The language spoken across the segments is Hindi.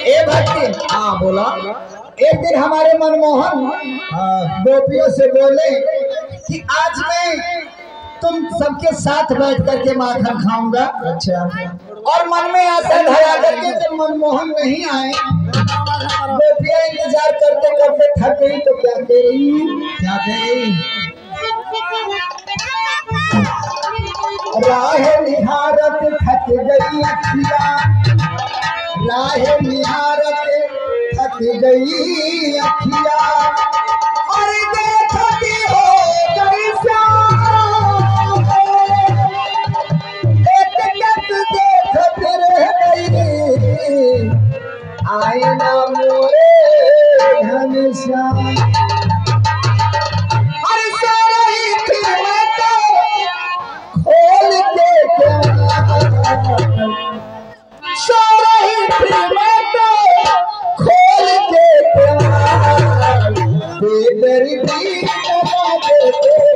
ए भक्ति। हाँ बोला। एक दिन हमारे मनमोहन गोपियों से बोले कि आज मैं तुम सबके साथ बैठ करके माखन खाऊंगा। अच्छा। और मन में आशा धरा करके जब मनमोहन नहीं आए, गोपियां इंतजार करते करते थक गई तो क्या करी? क्या कही? राह निहारत थक गई अखिया, राह निहारत थक गई अखिया, और देखती हो गई श्याम, एक टक देखते रह गई, आईना मोरे घनश्याम। अरे सारा ही फिर मैं तो खोल के सारा ही फिर मैं तो खोल के बेदर्दी बना देते।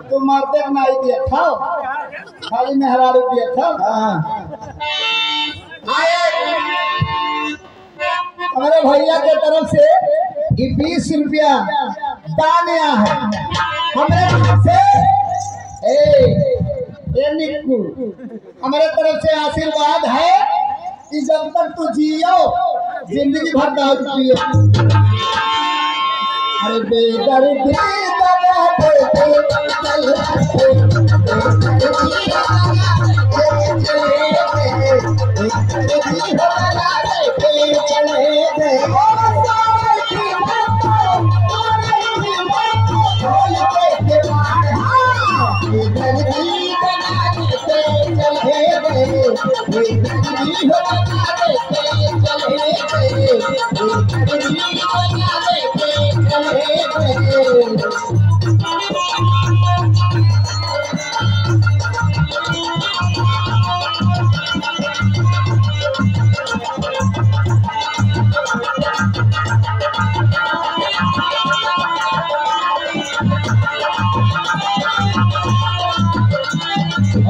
तुम मरते नहीं दिया था, खाली मेहरारू दिया था। हमारे भैया के तरफ से 20 रुपया दान आया है हमारे तरफ से। निक्कू हमारे तरफ से आशीर्वाद है कि जब तक तू जियो जिंदगी भर दारू पियो। अरे बेदर्दी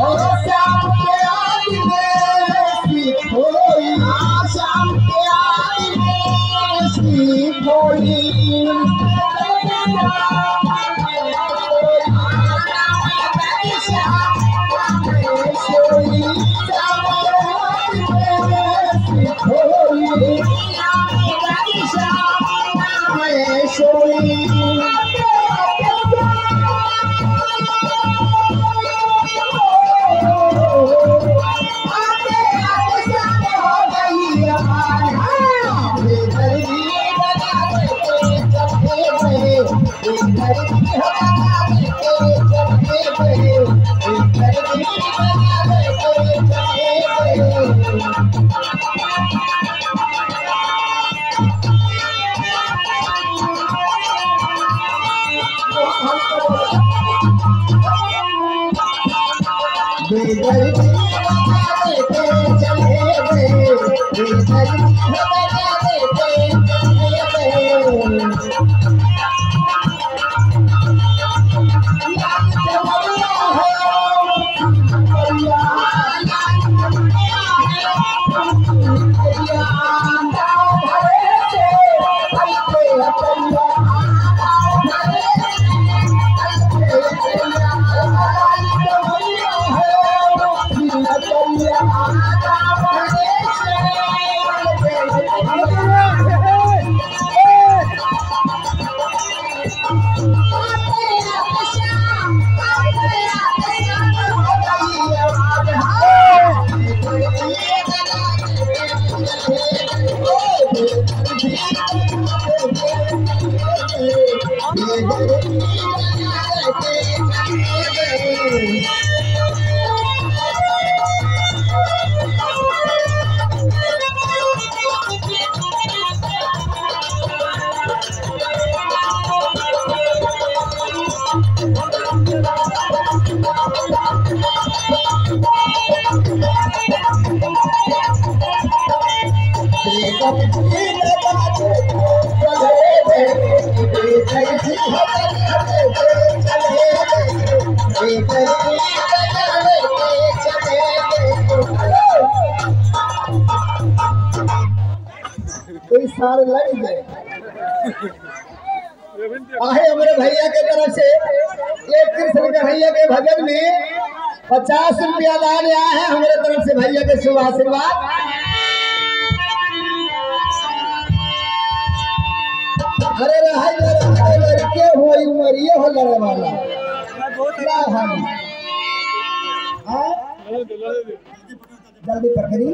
और शाम के आग में खोई, शाम के आग में खोई, कोई सारे लड़ गए आहे हमारे भैया के तरफ से एक कृष्ण के भैया के भजन में 50 रुपया दान आया है हमारे तरफ से भैया के शुभ आशीर्वाद। अरे लड़के हो उमरिए हो लड़े वाला जल्दी पकड़ी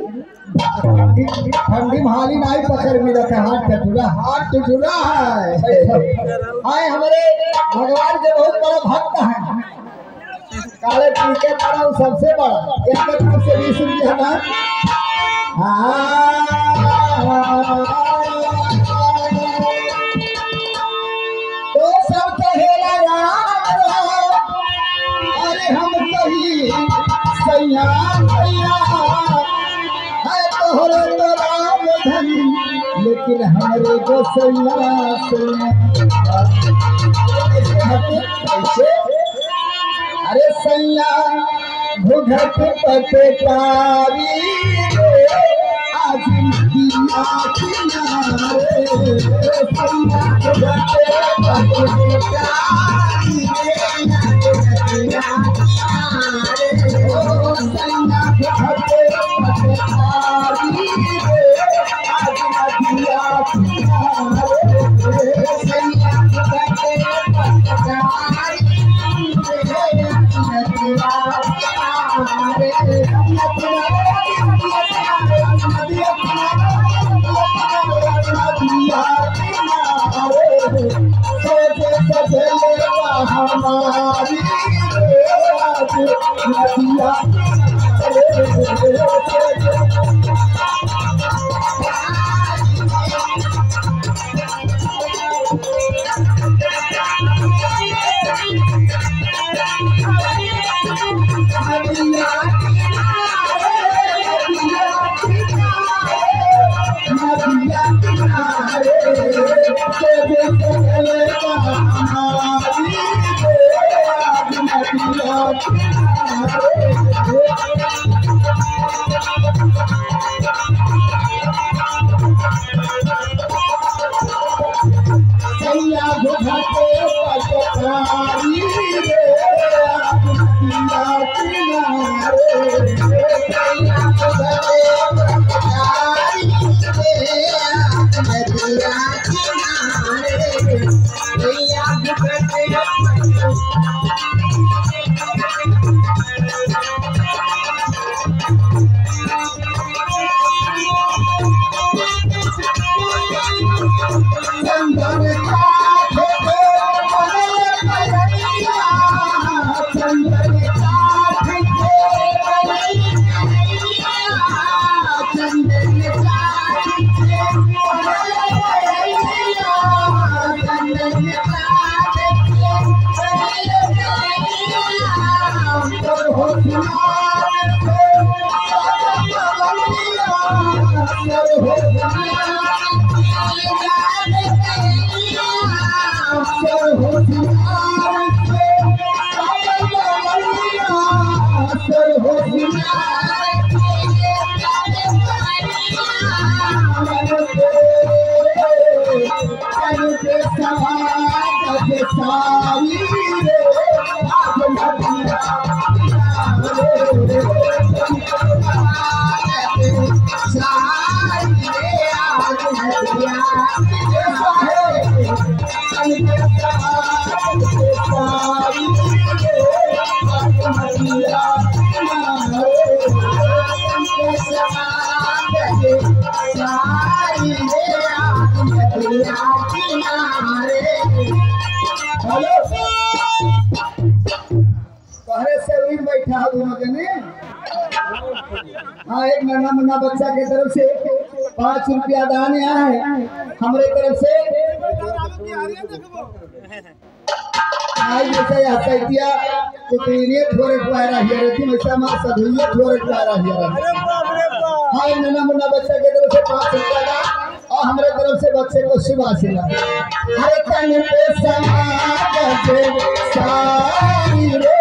ठंडी माली नहीं पकड़ मिला था हाथ टूटा है। आए हमारे भगवान के बहुत बड़ा भक्त है काले टीके तरह सबसे बड़ा एक तरफ से 20 रुपया ना तो सब कहेला अरे हम कही सैया है तोहरे तो राम धन लेकिन हमारे को कैसे अरे सैया घुघट पटेकारी आज दिया किनारे सैया घुघट पटेकारी हाँ, एक नन्हा मुन्ना बच्चा के तरफ से 5 रुपया दान आया है हमारे तरफ से। आज जैसे हसैतिया कुटीरिये थोड़े कुआरा हिया रहती वैसा मां सधुइये थोड़े कुआरा हिया रहती। हाँ, एक नन्हा मुन्ना बच्चा के तरफ से 5 रुपया दान और हमारे तरफ से बच्चे को शुभ आशीर्वाद। हरे तन पे समाज सारी रे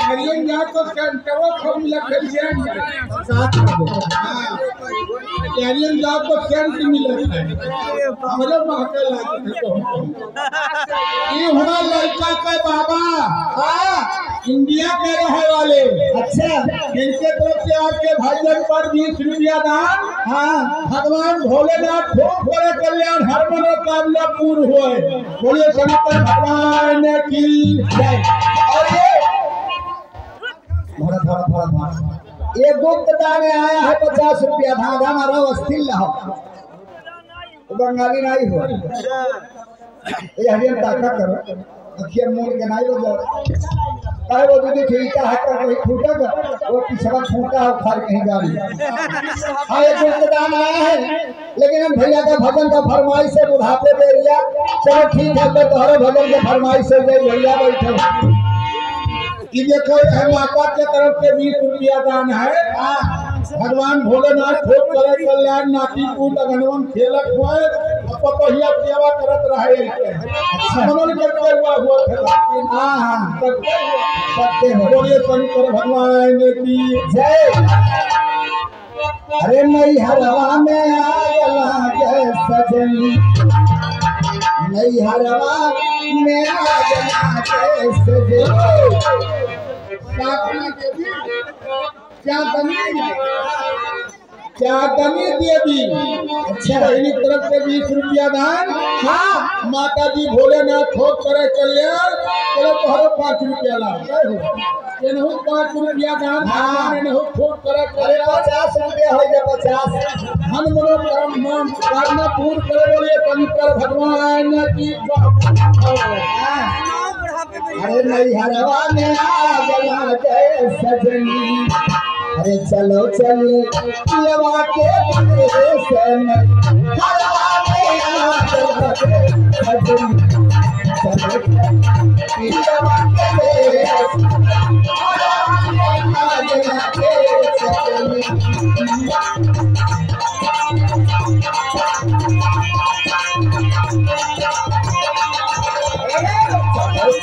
हरिया लड़का का बाबा इंडिया के रहे वाले। अच्छा, इनके तरफ से आपके भाईजन पर 20 रुपया दान। हाँ, भगवान भोलेनाथ खूब बड़े कल्याण हर मनोकामना पूर्ण हुए। बोलिए शंकर भगवान की जय। और ये गुप्त दान आया है 50 रुपया। धाधा मारो अस्थिर रहो, बंगाली नहीं हो। ये हरियन ताका करो, अखियां मोड़ के नहीं हो जाओ। कहे वो दीदी ठीका है कर कोई फूटा कर वो पिछवा फूटा है खार कहीं गाड़ी। हाँ, ये गुप्त दान आया है, लेकिन हम भैया का भजन का फरमाइश से बुढ़ापे दे दिया। चलो ठीक है, तो तुम्हारे भजन के फरमाइश से भैया बैठो कि देखो माता के तरफ से 20 रुपया दान है। भगवान भोलेनाथ खूब करे कल्याण नाती कूद अगनवन खेलक हुए पपहिया सेवा करत रहे। मनोल करते हुआ सत्य हो। बोलिए शंकर भगवान की जय। अरे नई हरवा में आगला जय सजनी, नई हरवा में आगला जय सजनी। क्या कमी देवी। अच्छा, बहनी तरफ से 20 रुपया दान। हाँ, माता जी भोलेनाथ खूब करे कल्याण। चलो तुम्हारे 5 रुपया ला 5 रुपया दान। हाँ, खूब करे 50 रुपया हो जाए 50। हम मनोकामना पूर्ण करे। बोलिए शंकर भगवान की। अरे नैहरवा में आग लागे सजनी अरे चलो चलो पियवा के परदेस नैहरवा में आग लागे सजनी चलो पियवा के परदेस नैहरवा में आग लागे सजनी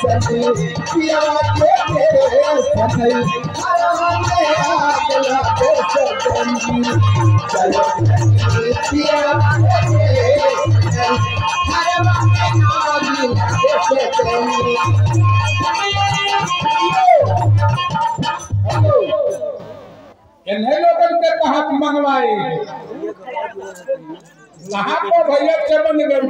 पियवा के परदेस नैहरवा में आग लागे सजनी चलो पियवा के परदेस नैहरवा में आग लागे सजनी इन्हें लोगन के कहा मंगवाए नहा को भैया चमन गई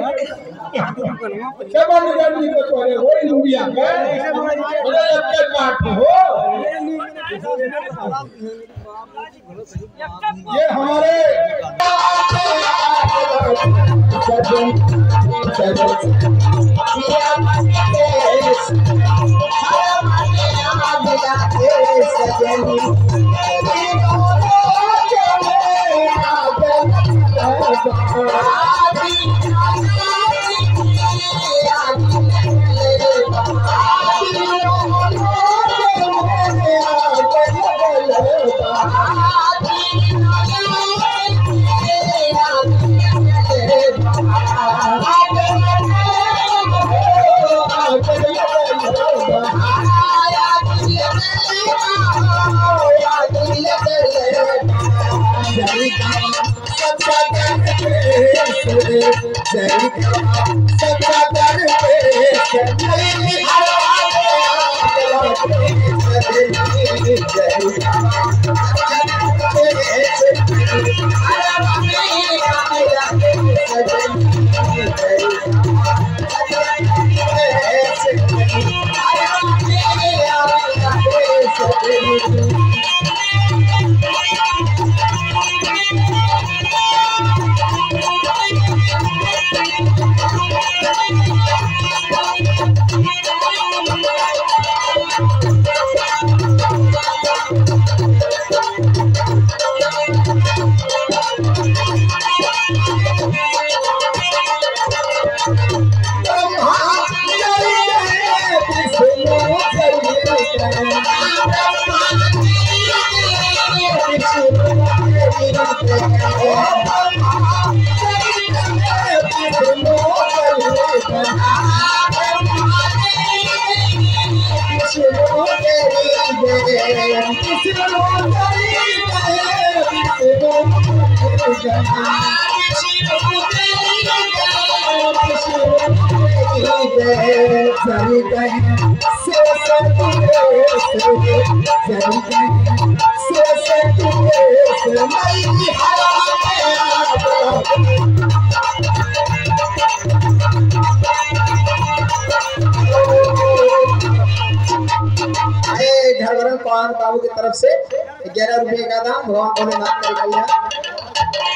तो तोरे वही लुबिया के बोले लक्के काट हो ये हमारे घरवरन पवार बाबू की तरफ से 11 रुपये का दाम भगवान भोलेनाथ का कल्याण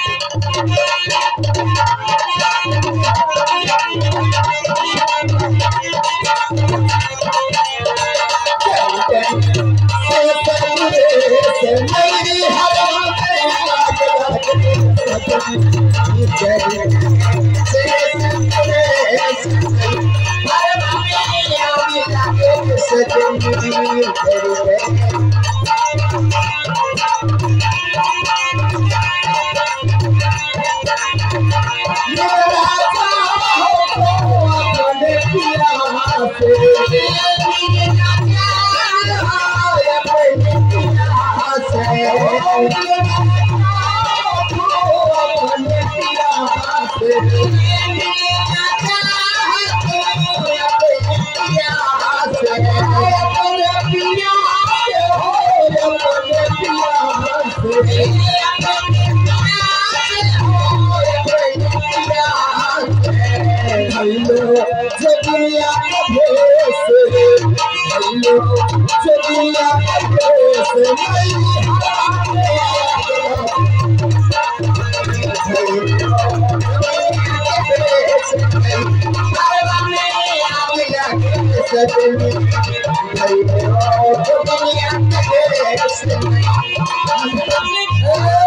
Thank you. दुनिया